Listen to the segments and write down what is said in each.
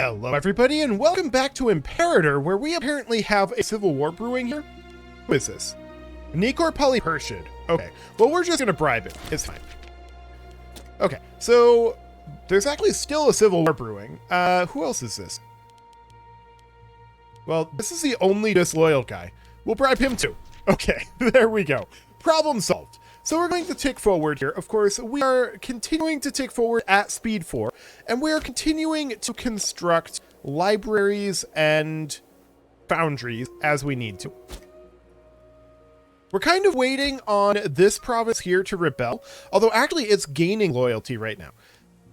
Hello everybody and welcome back to Imperator, where we apparently have a civil war brewing here. Who is this? Nikor Polypershid. Okay, well we're just gonna bribe it. It's fine. Okay, so there's actually still a civil war brewing. Who else is this? Well, this is the only disloyal guy. We'll bribe him too. Okay, there we go. Problem solved. So we're going to tick forward here. Of course, we are continuing to tick forward at speed 4, and we are continuing to construct libraries and foundries as we need to. We're kind of waiting on this province here to rebel, although actually it's gaining loyalty right now.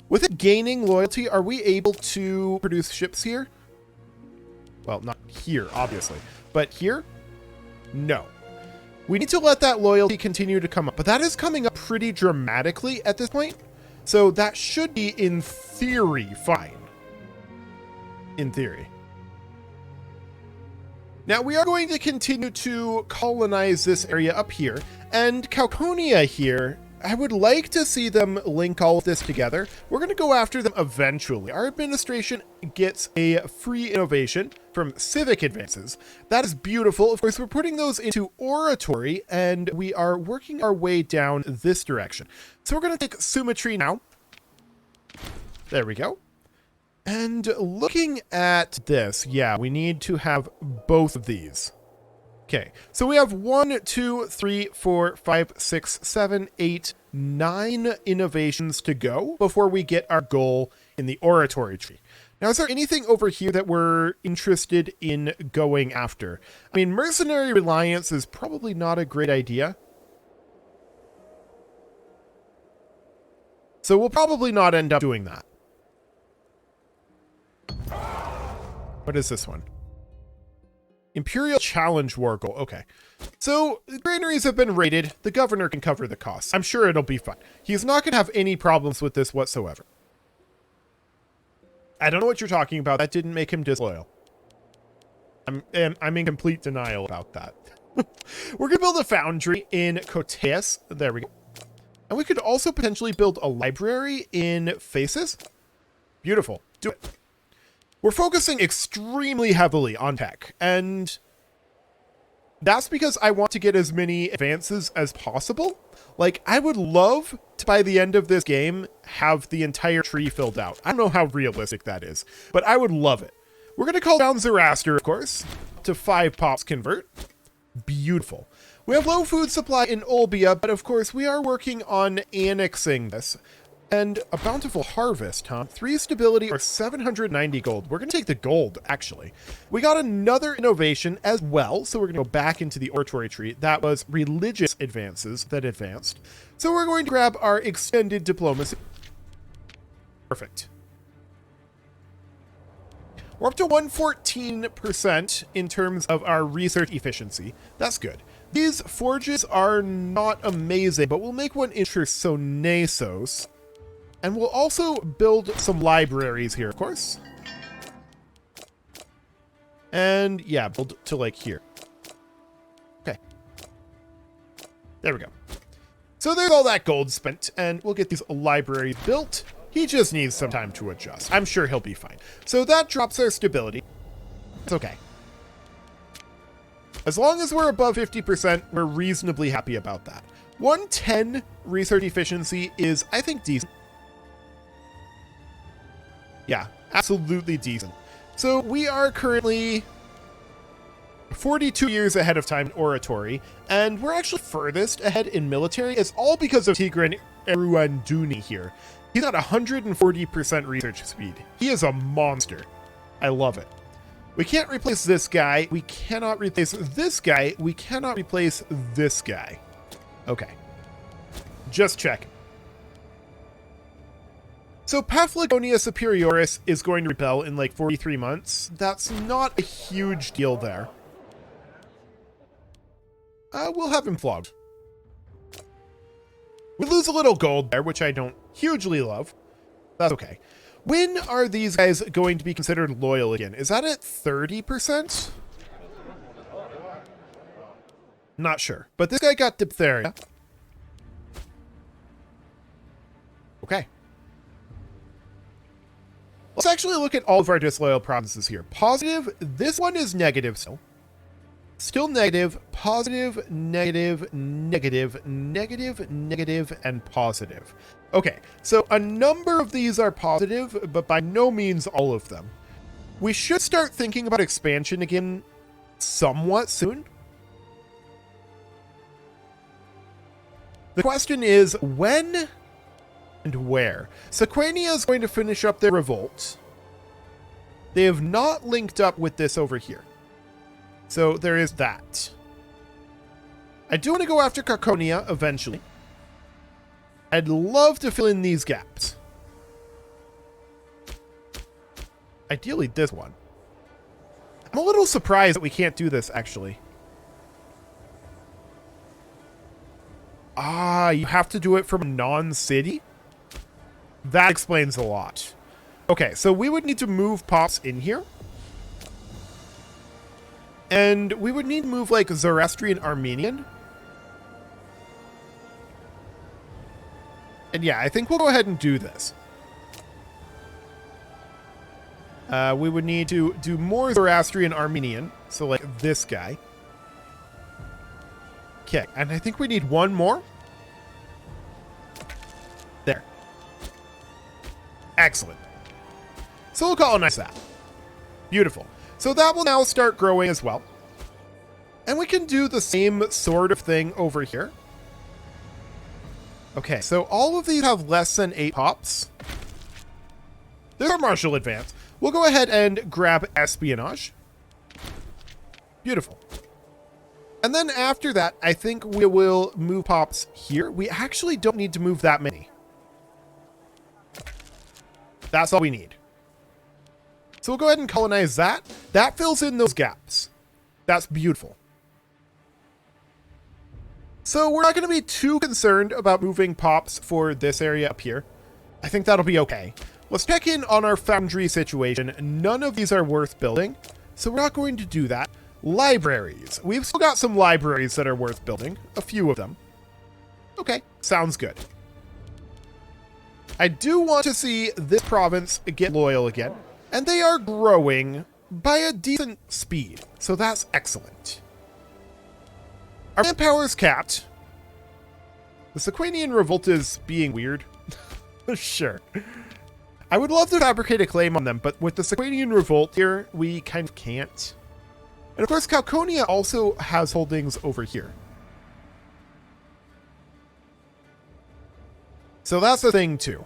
With it gaining loyalty, are we able to produce ships here? Well, not here, obviously, but here? No. We need to let that loyalty continue to come up, but that is coming up pretty dramatically at this point. So that should be, in theory, fine. In theory. Now, we are going to continue to colonize this area up here, and Calconia here, I would like to see them link all of this together. We're going to go after them eventually. Our administration gets a free innovation from civic advances. That is beautiful. Of course, we're putting those into oratory, and we are working our way down this direction. So we're going to take symmetry now. There we go. And looking at this, yeah, we need to have both of these. Okay, so we have 1, 2, 3, 4, 5, 6, 7, 8, 9 innovations to go before we get our goal in the oratory tree. Now, is there anything over here that we're interested in going after? I mean, mercenary reliance is probably not a great idea. So we'll probably not end up doing that. What is this one? Imperial Challenge War Goal. Okay. So, the granaries have been raided. The governor can cover the costs. I'm sure it'll be fine. He's not going to have any problems with this whatsoever. I don't know what you're talking about. That didn't make him disloyal. I'm in complete denial about that. We're going to build a foundry in Coteas. There we go. And we could also potentially build a library in Faces. Beautiful. Do it. We're focusing extremely heavily on tech, and that's because I want to get as many advances as possible. Like, I would love to, by the end of this game, have the entire tree filled out. I don't know how realistic that is, but I would love it. We're going to call down Zoroaster, of course, to 5 pops convert. Beautiful. We have low food supply in Olbia, but of course we are working on annexing this. And a bountiful harvest, huh? 3 stability or 790 gold. We're going to take the gold, actually. We got another innovation as well, so we're going to go back into the oratory tree. That was religious advances that advanced. So we're going to grab our extended diplomacy. Perfect. We're up to 114% in terms of our research efficiency. That's good. These forges are not amazing, but we'll make one Intersonesos. And we'll also build some libraries here, of course. And yeah, build to like here. Okay. There we go. So there's all that gold spent, and we'll get these libraries built. He just needs some time to adjust. I'm sure he'll be fine. So that drops our stability. It's okay. As long as we're above 50%, we're reasonably happy about that. 110 research efficiency is, I think, decent. Yeah, absolutely decent. So we are currently 42 years ahead of time in oratory, and we're actually furthest ahead in military. It's all because of Tigran Eruanduni here. He's got 140% research speed. He is a monster. I love it. We can't replace this guy. We cannot replace this guy. We cannot replace this guy. Okay. Just check. So Paphlagonia Superioris is going to rebel in like 43 months. That's not a huge deal there. We'll have him flogged. We lose a little gold there, which I don't hugely love. That's okay. When are these guys going to be considered loyal again? Is that at 30%? Not sure. But this guy got diphtheria. Okay. Let's actually look at all of our disloyal provinces here. Positive, this one is negative still. Still negative, positive, negative, negative, negative, negative, and positive. Okay, so a number of these are positive, but by no means all of them. We should start thinking about expansion again somewhat soon. The question is when and where. Sequania is going to finish up their revolt. They have not linked up with this over here. So there is that. I do want to go after Carconia eventually. I'd love to fill in these gaps. Ideally this one. I'm a little surprised that we can't do this actually. Ah, you have to do it from a non-city? That explains a lot. Okay, so we would need to move pops in here. And we would need to move like Zoroastrian Armenian. And yeah, I think we'll go ahead and do this. We would need to do more Zoroastrian Armenian. So like this guy. Okay, and I think we need one more. There. Excellent. So we'll colonize that. Beautiful. So that will now start growing as well. And we can do the same sort of thing over here. Okay, so all of these have less than 8 pops. There's our martial advance. We'll go ahead and grab espionage. Beautiful. And then after that, I think we will move pops here. We actually don't need to move that many. That's all we need. So we'll go ahead and colonize that. That fills in those gaps. That's beautiful. So we're not going to be too concerned about moving pops for this area up here. I think that'll be okay. Let's check in on our foundry situation. None of these are worth building, so we're not going to do that. Libraries. We've still got some libraries that are worth building. A few of them. Okay, sounds good. I do want to see this province get loyal again. And they are growing by a decent speed. So that's excellent. Our manpower is capped. The Sequanian revolt is being weird. Sure. I would love to fabricate a claim on them, but with the Sequanian revolt here, we kind of can't. And of course, Calconia also has holdings over here. So that's the thing too.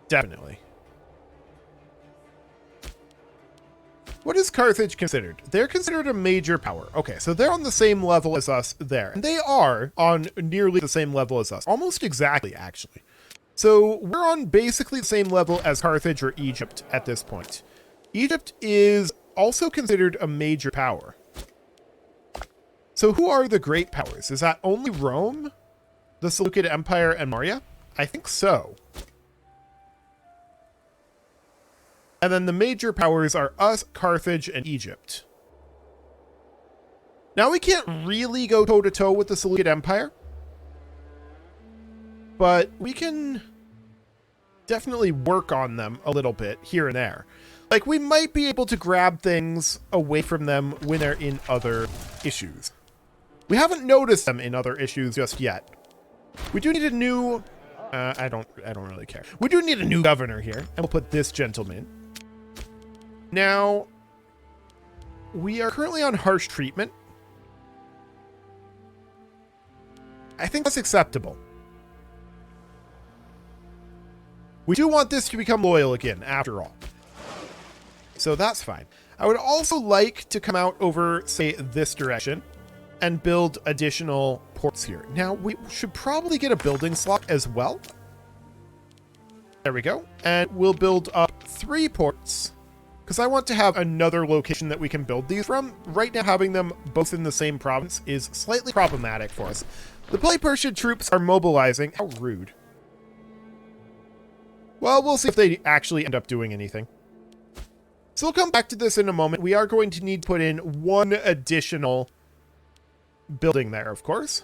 Definitely. What is Carthage considered? They're considered a major power. Okay, so they're on the same level as us there. And they are on nearly the same level as us. Almost exactly, actually. So we're on basically the same level as Carthage or Egypt at this point. Egypt is also considered a major power. So who are the great powers? Is that only Rome, the Seleucid Empire, and Maurya? I think so. And then the major powers are us, Carthage, and Egypt. Now we can't really go toe-to-toe with the Seleucid Empire. But we can definitely work on them a little bit here and there. Like, we might be able to grab things away from them when they're in other issues. We haven't noticed them in other issues just yet. We do need a new... I don't really care. We do need a new governor here. And we'll put this gentleman. Now, we are currently on harsh treatment. I think that's acceptable. We do want this to become loyal again, after all. So that's fine. I would also like to come out over, say, this direction and build additional ports here. Now, we should probably get a building slot as well. There we go. And we'll build up 3 ports. Because I want to have another location that we can build these from. Right now, having them both in the same province is slightly problematic for us. The Persian troops are mobilizing. How rude. Well, we'll see if they actually end up doing anything. So we'll come back to this in a moment. We are going to need to put in 1 additional building there, of course.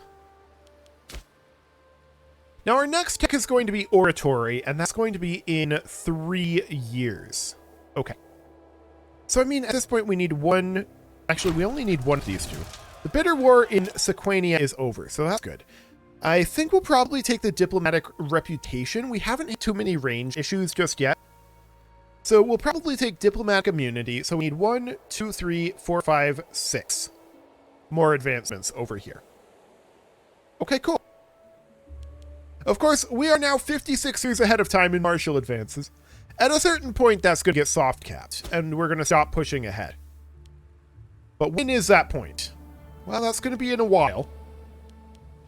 Now our next tech is going to be oratory, and that's going to be in 3 years. Okay. So I mean, at this point we need one. Actually, we only need one of these two. The bitter war in Sequania is over, so that's good. I think we'll probably take the diplomatic reputation. We haven't hit too many range issues just yet. So we'll probably take diplomatic immunity. So we need 1, 2, 3, 4, 5, 6 more advancements over here. Okay, cool. Of course, we are now 56 years ahead of time in martial advances. At a certain point, that's going to get soft capped, and we're going to stop pushing ahead. But when is that point? Well, that's going to be in a while.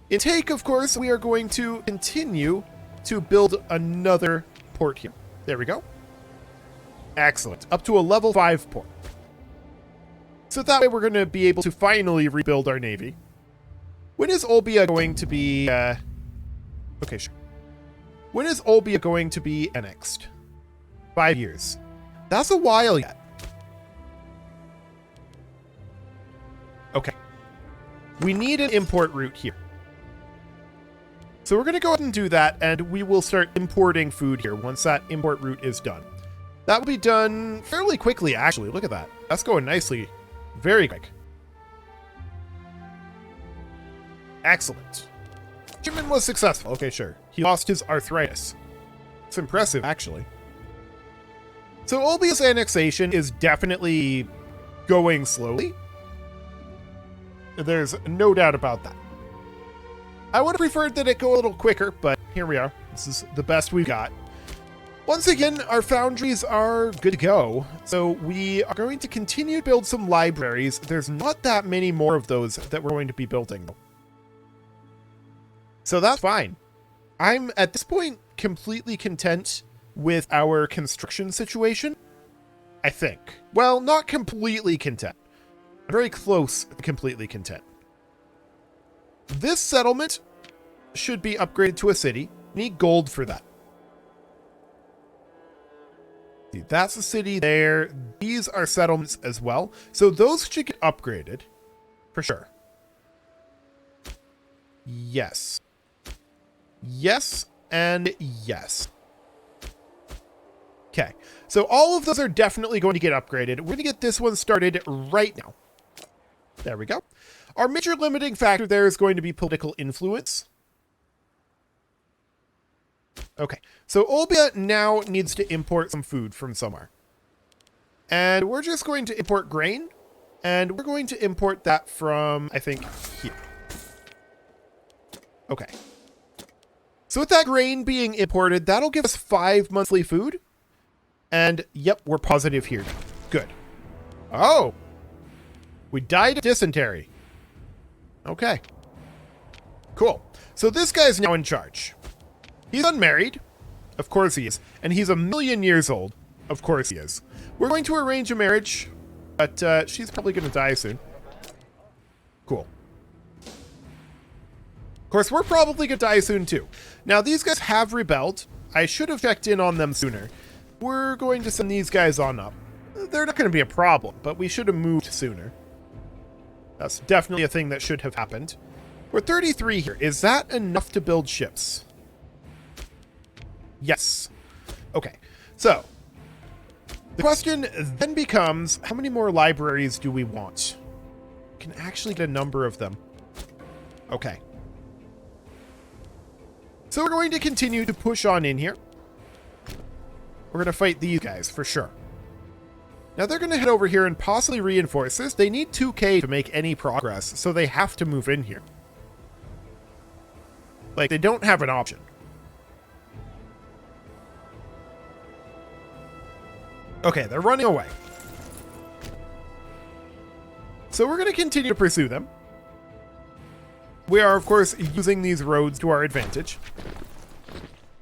In take, of course, we are going to continue to build another port here. There we go. Excellent. Up to a level 5 port. So that way we're going to be able to finally rebuild our navy. When is Olbia going to be... Okay, sure. When is Olbia going to be annexed? 5 years. That's a while yet. Okay. We need an import route here. So we're going to go ahead and do that, and we will start importing food here once that import route is done. That will be done fairly quickly, actually. Look at that. That's going nicely. Very quick. Excellent. Shipment was successful. Okay, sure. He lost his arthritis. It's impressive, actually. So Olbia's annexation is definitely going slowly. There's no doubt about that. I would have preferred that it go a little quicker, but here we are. This is the best we've got. Once again, our foundries are good to go, so we are going to continue to build some libraries. There's not that many more of those that we're going to be building, though. So that's fine. I'm, at this point, completely content with our construction situation, I think. Well, not completely content. Very close to completely content. This settlement should be upgraded to a city. Need gold for that. See, that's a city there. These are settlements as well. So those should get upgraded. For sure. Yes. Yes, and yes. Okay. So all of those are definitely going to get upgraded. We're going to get this one started right now. There we go. Our major limiting factor there is going to be political influence. Okay, so Olbia now needs to import some food from somewhere. And we're just going to import grain. And we're going to import that from, I think, here. Okay. So with that grain being imported, that'll give us 5 monthly food. And, yep, we're positive here now. Good. Oh! We died of dysentery. Okay. Cool. So this guy's now in charge. He's unmarried. Of course he is. And he's 1,000,000 years old. Of course he is. We're going to arrange a marriage, but she's probably going to die soon. Cool. Of course, we're probably going to die soon too. Now, these guys have rebelled. I should have checked in on them sooner. We're going to send these guys on up. They're not going to be a problem, but we should have moved sooner. That's definitely a thing that should have happened. We're 33 here. Is that enough to build ships? Yes. Okay. So, the question then becomes, how many more libraries do we want? We can actually get a number of them. Okay. So we're going to continue to push on in here. We're going to fight these guys for sure. Now they're going to head over here and possibly reinforce this. They need 2K to make any progress, so they have to move in here. Like, they don't have an option. Okay, they're running away. So we're going to continue to pursue them. We are, of course, using these roads to our advantage.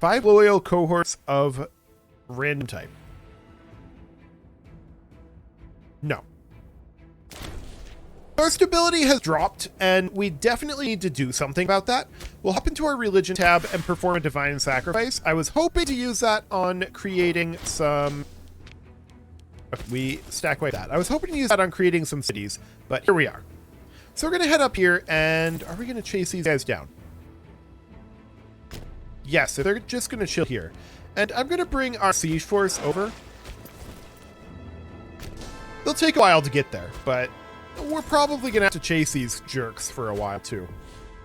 5 loyal cohorts of random type. No. Our stability has dropped, and we definitely need to do something about that. We'll hop into our religion tab and perform a divine sacrifice. I was hoping to use that on creating some... We stack away that. I was hoping to use that on creating some cities, but here we are. So we're going to head up here, and are we going to chase these guys down? Yes, they're just going to chill here. And I'm going to bring our siege force over. They'll take a while to get there, but we're probably going to have to chase these jerks for a while, too.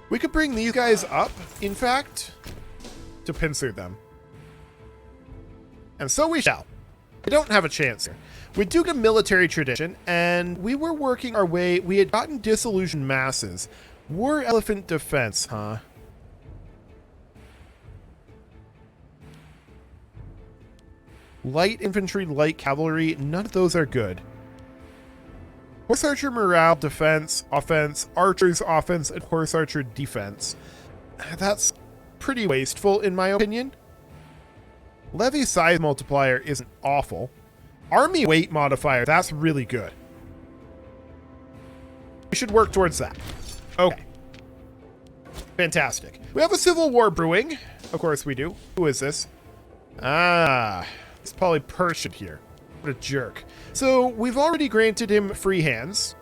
We could bring these guys up, in fact, to pincer them. And so we shall. We don't have a chance here. We do get a military tradition, and we were working our way. We had gotten disillusioned masses. War elephant defense, huh? Light infantry, light cavalry, none of those are good. Horse archer morale, defense, offense, archers offense, and horse archer defense. That's pretty wasteful in my opinion. Levy size multiplier isn't awful. Army weight modifier, that's really good. We should work towards that. Okay. Fantastic. We have a civil war brewing. Of course we do. Who is this? Ah, it's probably Persian here. What a jerk. So we've already granted him free hands.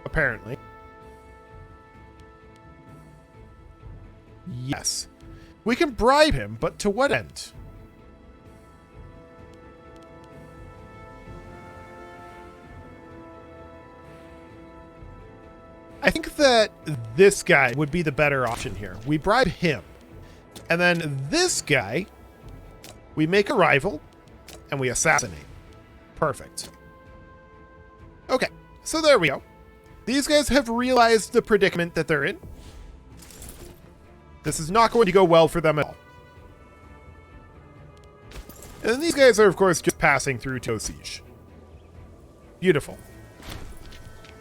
Apparently. Yes. We can bribe him, but to what end? I think that this guy would be the better option here. We bribe him. And then this guy, we make a rival, and we assassinate. Perfect. Okay, so there we go. These guys have realized the predicament that they're in. This is not going to go well for them at all. And then these guys are, of course, just passing through to siege. Beautiful.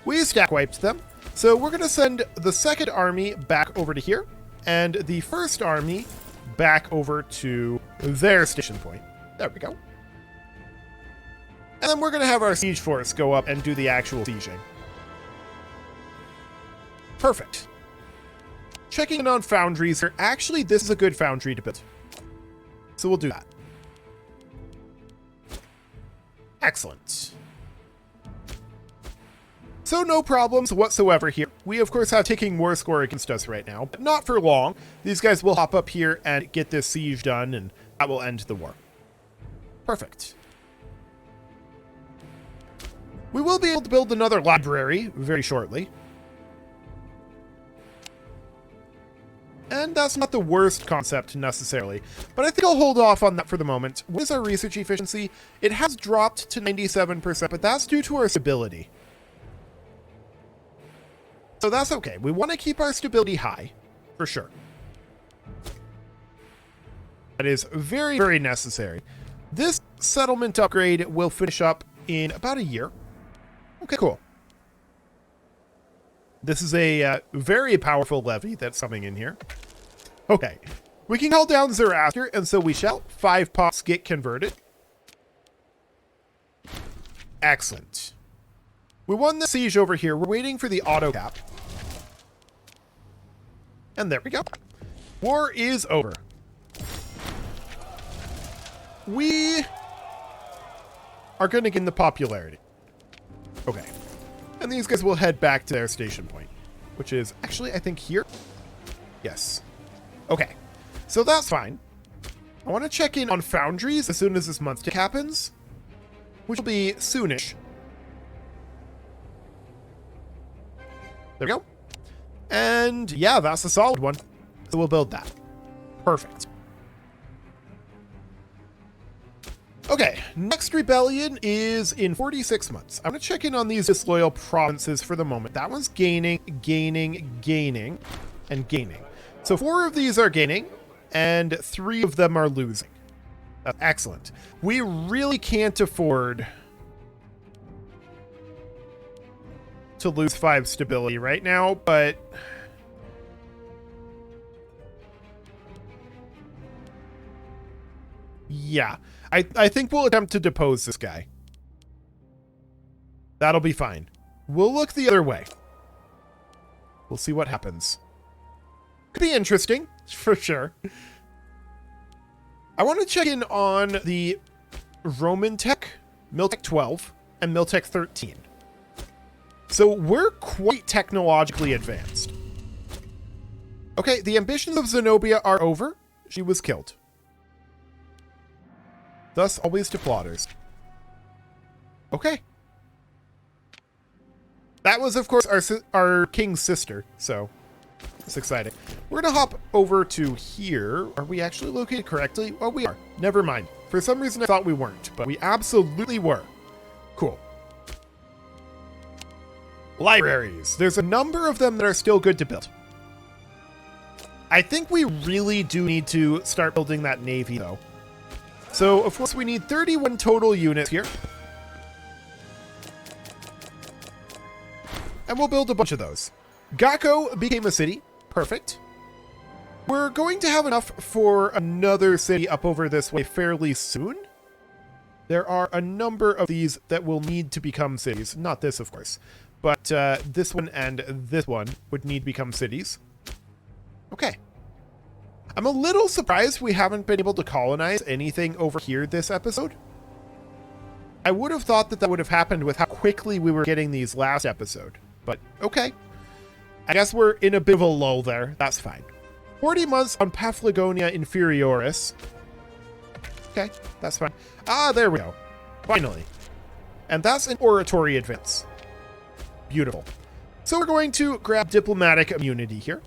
We stack wiped them. So we're going to send the second army back over to here, and the first army back over to their station point. There we go. And then we're going to have our siege force go up and do the actual sieging. Perfect. Checking in on foundries here. Actually, this is a good foundry to build. So we'll do that. Excellent. So no problems whatsoever here. We, of course, have taking war score against us right now, but not for long. These guys will hop up here and get this siege done, and that will end the war. Perfect. We will be able to build another library very shortly. And that's not the worst concept necessarily, but I think I'll hold off on that for the moment. What is our research efficiency? It has dropped to 97%, but that's due to our stability. So that's okay. We want to keep our stability high, for sure. That is very, very necessary. This settlement upgrade will finish up in about a year. Okay, cool. This is a very powerful levy that's coming in here. Okay. We can call down Zoroaster, and so we shall. 5 pops get converted. Excellent. We won the siege over here. We're waiting for the auto cap. And there we go. War is over. We are going to gain the popularity. Okay. And these guys will head back to their station point, which is actually, I think, here. Yes. Okay. So that's fine. I want to check in on foundries as soon as this month happens, which will be soonish. There we go. And yeah, that's a solid one. So we'll build that. Perfect. Okay, next rebellion is in 46 months. I'm going to check in on these disloyal provinces for the moment. That one's gaining, and gaining. So 4 of these are gaining, and 3 of them are losing. That's excellent. We really can't afford to lose 5 stability right now, but yeah, I think we'll attempt to depose this guy. That'll be fine. We'll look the other way. We'll see what happens. Could be interesting, for sure. I want to check in on the Roman Tech, Miltech 12, and Miltech 13. So we're quite technologically advanced. Okay, the ambitions of Zenobia are over. she was killed. Thus, always to plotters. Okay. That was, of course, our king's sister, so it's exciting. We're going to hop over to here. Are we actually located correctly? Oh, we are. Never mind. For some reason, I thought we weren't, but we absolutely were. Cool. Libraries. There's a number of them that are still good to build. I think we really do need to start building that navy, though. So, of course, we need 31 total units here. And we'll build a bunch of those. Gakko became a city. Perfect. We're going to have enough for another city up over this way fairly soon. There are a number of these that will need to become cities. Not this, of course. But this one and this one would need to become cities. Okay. I'm a little surprised we haven't been able to colonize anything over here this episode. I would have thought that that would have happened with how quickly we were getting these last episode. But okay. I guess we're in a bit of a lull there. That's fine. 40 months on Paphlagonia Inferioris. Okay, that's fine. Ah, there we go. Finally. And that's an oratory advance. Beautiful. So we're going to grab diplomatic immunity here.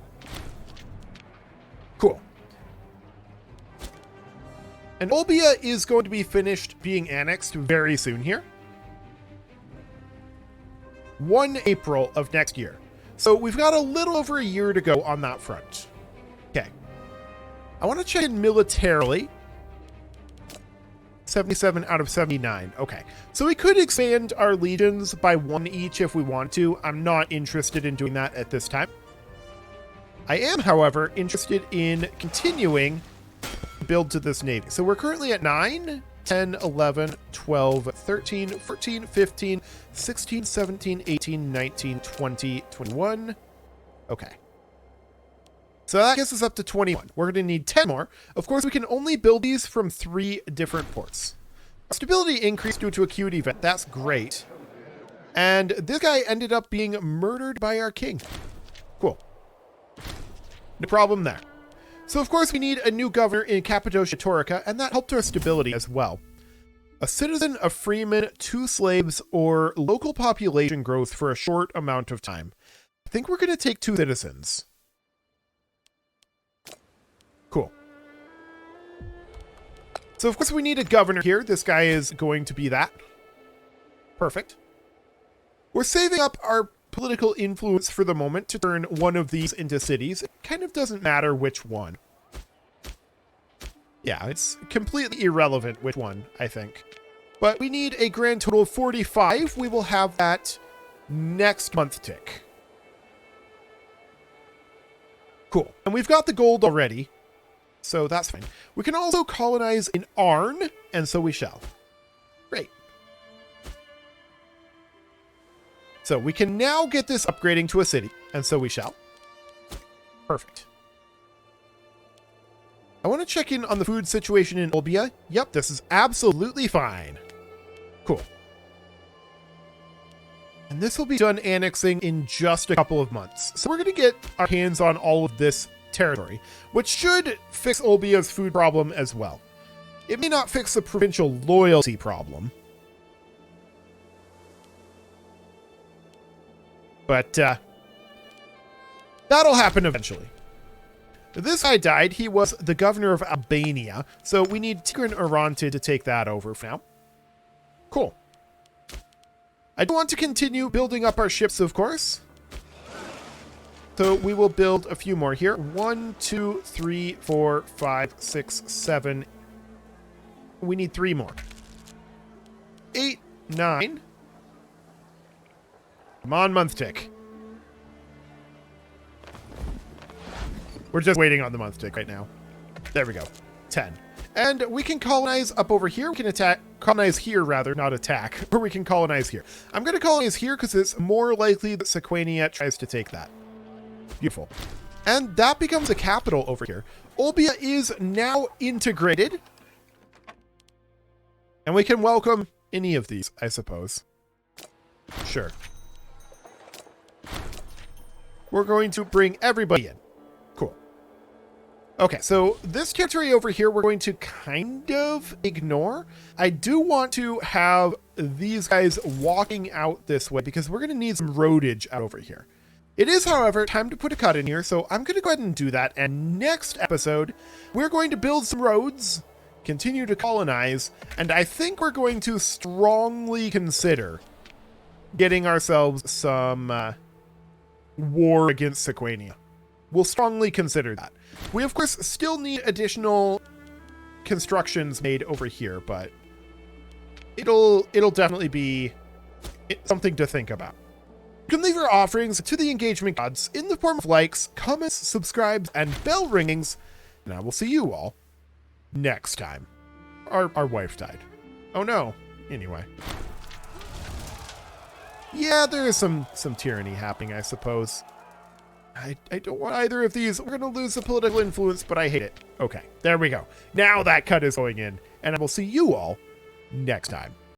Cool. And Olbia is going to be finished being annexed very soon here. 1 April of next year. So we've got a little over a year to go on that front. Okay. I want to check in militarily. 77 out of 79. Okay. So we could expand our legions by 1 each if we want to. I'm not interested in doing that at this time. I am, however, interested in continuing build to this navy. So we're currently at 9, 10, 11, 12, 13, 14, 15, 16, 17, 18, 19, 20, 21. Okay. So that gets us up to 21. We're going to need 10 more. Of course, we can only build these from 3 different ports. Stability increased due to a cute event. That's great. And this guy ended up being murdered by our king. Cool. No problem there. So, of course, we need a new governor in Cappadocia Taurica, and that helped our stability as well. A citizen, a freeman, 2 slaves, or local population growth for a short amount of time. I think we're going to take 2 citizens. Cool. So, of course, we need a governor here. This guy is going to be that. Perfect. We're saving up our political influence for the moment to turn one of these into cities. It kind of doesn't matter which one. Yeah, it's completely irrelevant which one, I think. But we need a grand total of 45. We will have that next month tick. Cool. And we've got the gold already, so that's fine. We can also colonize in Arn, and so we shall. Great. So we can now get this upgrading to a city, and so we shall. Perfect. I want to check in on the food situation in Olbia. Yep, this is absolutely fine. Cool. And this will be done annexing in just a couple of months. So we're going to get our hands on all of this territory, which should fix Olbia's food problem as well. It may not fix the provincial loyalty problem, but that'll happen eventually. This guy died. He was the governor of Albania, so we need Tigran Arantid to take that over for now. Cool. I do want to continue building up our ships, of course. So we will build a few more here. 1, 2, 3, 4, 5, 6, 7. We need 3 more. 8, 9. Come on, month tick. We're just waiting on the month tick right now. There we go. 10. And we can colonize up over here. We can colonize here rather, not attack. Or we can colonize here. I'm going to colonize here because it's more likely that Sequania tries to take that. Beautiful. And that becomes a capital over here. Olbia is now integrated. And we can welcome any of these, I suppose. Sure. We're going to bring everybody in. Cool. Okay, so this territory over here, we're going to kind of ignore. I do want to have these guys walking out this way because we're going to need some roadage out over here. It is, however, time to put a cut in here, so I'm going to go ahead and do that. And next episode, we're going to build some roads, continue to colonize, and I think we're going to strongly consider getting ourselves some war against Sequania. We'll strongly consider that. We, of course, still need additional constructions made over here, but it'll definitely be something to think about. You can leave your offerings to the engagement gods in the form of likes, comments, subscribes, and bell ringings, and I will see you all next time. Our wife died. Oh no. Anyway. Yeah, there is some tyranny happening, I suppose. I don't want either of these. We're going to lose the political influence, but I hate it. Okay, there we go. Now that cut is going in, and I will see you all next time.